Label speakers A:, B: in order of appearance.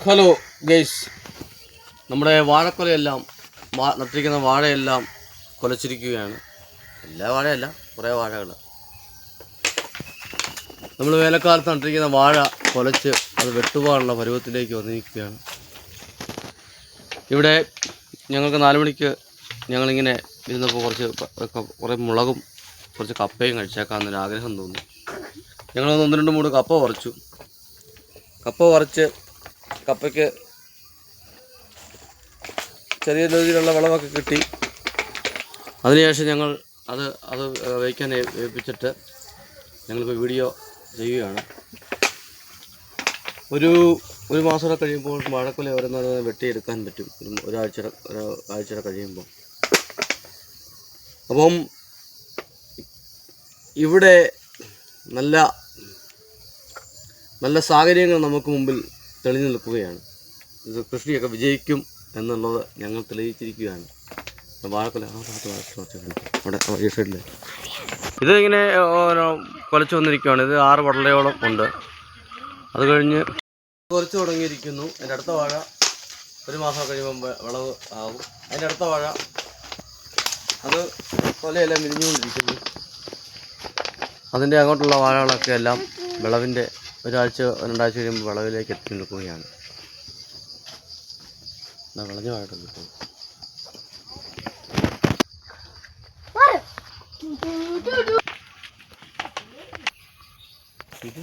A: Hello guys, നമ്മുടെ വാഴക്കൊലയെല്ലാം നട്ടിരിക്കുന്ന വാഴയെല്ലാം കൊലച്ചിരിക്കുകയാണ്. എല്ലാ വാഴയല്ല, കുറേ വാഴകൾ. നമ്മൾ വേനൽക്കാലത്ത് നട്ടിരിക്കുന്ന വാഴ കൊലച്ച് അത് വെട്ടുപോകാനുള്ള പരുവത്തിലേക്ക് വന്നിരിക്കുകയാണ്. ഇവിടെ ഞങ്ങൾക്ക് 4 മണിക്ക് ഞങ്ങളിങ്ങനെ ഇരുന്നപ്പോൾ കുറേ മുളകും കുറച്ച് കപ്പയും കഴിച്ചേക്കാമെന്നൊരു ആഗ്രഹം തോന്നി. ഞങ്ങളൊന്ന് 1-2 കപ്പ പറിച്ചു. കപ്പയ്ക്ക് ചെറിയ രീതിയിലുള്ള വളമൊക്കെ കിട്ടി. അതിനുശേഷം ഞങ്ങൾ അത് വയ്ക്കാൻ ഏൽപ്പിച്ചിട്ട് ഞങ്ങളിപ്പോൾ വീഡിയോ ചെയ്യുകയാണ്. ഒരു മാസം കഴിയുമ്പോൾ വാഴക്കൊല ഓരോന്ന് വെട്ടിയെടുക്കാൻ പറ്റും. ഒരാഴ്ച കഴിയുമ്പോൾ. അപ്പം ഇവിടെ നല്ല സാഹചര്യങ്ങൾ നമുക്ക് മുമ്പിൽ തെളിഞ്ഞു നിൽക്കുകയാണ്. ഇത് കൃഷിയൊക്കെ വിജയിക്കും എന്നുള്ളത് ഞങ്ങൾ തെളിയിച്ചിരിക്കുകയാണ്. വാഴക്കൊല അവിടെ ഈ സൈഡിൽ ഇതിങ്ങനെ കൊലച്ചു വന്നിരിക്കുകയാണ്. ഇത് 6 വടലയോളം ഉണ്ട്. അത് കഴിഞ്ഞ് കൊലച്ചു തുടങ്ങിയിരിക്കുന്നു. അതിൻ്റെ അടുത്ത വാഴ 1 മാസം കഴിയുമ്പോൾ വിളവ് ആകും. അതിൻ്റെ അടുത്ത വാഴ അത് കൊലയെല്ലാം വിരിഞ്ഞുകൊണ്ടിരിക്കുന്നു. അതിൻ്റെ അങ്ങോട്ടുള്ള വാഴകളൊക്കെ എല്ലാം വിളവിൻ്റെ 1-2 ആഴ്ച കഴിയുമ്പോൾ വിളവിലേക്ക് എത്തി നിൽക്കുകയാണ്. വിളഞ്ഞ വാഴ ഇത്